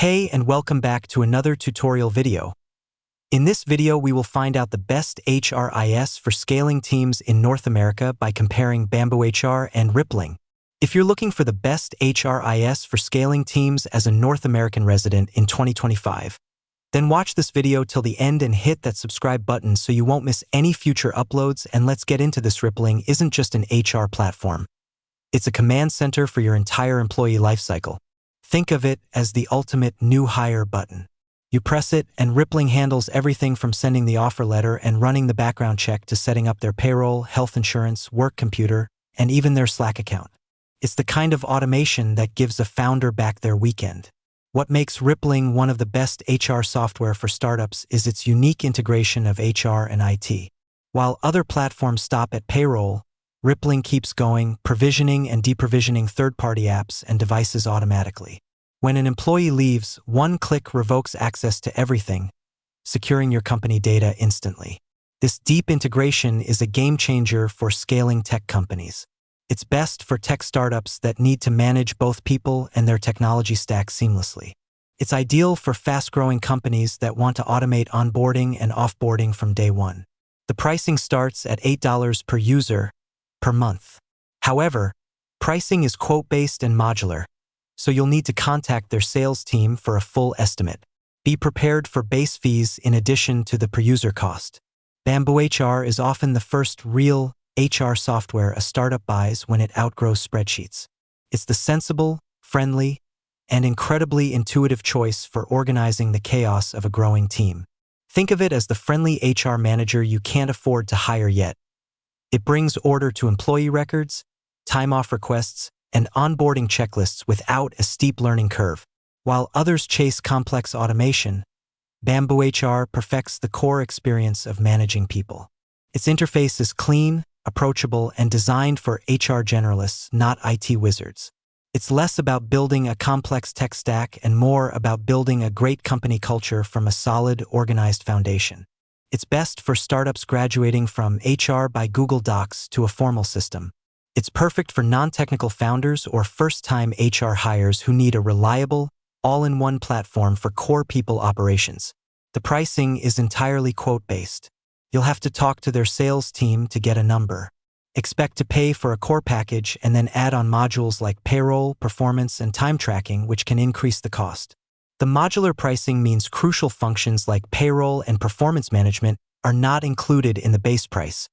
Hey, and welcome back to another tutorial video. In this video, we will find out the best HRIS for scaling teams in North America by comparing BambooHR and Rippling. If you're looking for the best HRIS for scaling teams as a North American resident in 2025, then watch this video till the end and hit that subscribe button so you won't miss any future uploads. And let's get into this. Rippling isn't just an HR platform. It's a command center for your entire employee lifecycle. Think of it as the ultimate new hire button. You press it and Rippling handles everything from sending the offer letter and running the background check to setting up their payroll, health insurance, work computer, and even their Slack account. It's the kind of automation that gives a founder back their weekend. What makes Rippling one of the best HR software for startups is its unique integration of HR and IT. While other platforms stop at payroll, Rippling keeps going, provisioning and deprovisioning third-party apps and devices automatically. When an employee leaves, one click revokes access to everything, securing your company data instantly. This deep integration is a game-changer for scaling tech companies. It's best for tech startups that need to manage both people and their technology stack seamlessly. It's ideal for fast-growing companies that want to automate onboarding and offboarding from day one. The pricing starts at $8 per user per month. However, pricing is quote-based and modular, so you'll need to contact their sales team for a full estimate. Be prepared for base fees in addition to the per-user cost. BambooHR is often the first real HR software a startup buys when it outgrows spreadsheets. It's the sensible, friendly, and incredibly intuitive choice for organizing the chaos of a growing team. Think of it as the friendly HR manager you can't afford to hire yet. It brings order to employee records, time-off requests, and onboarding checklists without a steep learning curve. While others chase complex automation, BambooHR perfects the core experience of managing people. Its interface is clean, approachable, and designed for HR generalists, not IT wizards. It's less about building a complex tech stack and more about building a great company culture from a solid, organized foundation. It's best for startups graduating from HR by Google Docs to a formal system. It's perfect for non-technical founders or first-time HR hires who need a reliable, all-in-one platform for core people operations. The pricing is entirely quote-based. You'll have to talk to their sales team to get a number. Expect to pay for a core package and then add on modules like payroll, performance, and time tracking, which can increase the cost. The modular pricing means crucial functions like payroll and performance management are not included in the base price,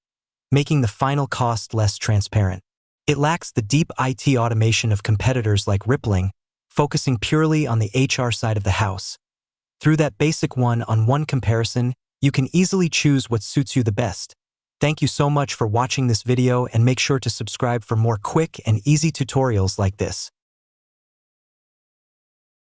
making the final cost less transparent. It lacks the deep IT automation of competitors like Rippling, focusing purely on the HR side of the house. Through that basic one-on-one comparison, you can easily choose what suits you the best. Thank you so much for watching this video and make sure to subscribe for more quick and easy tutorials like this.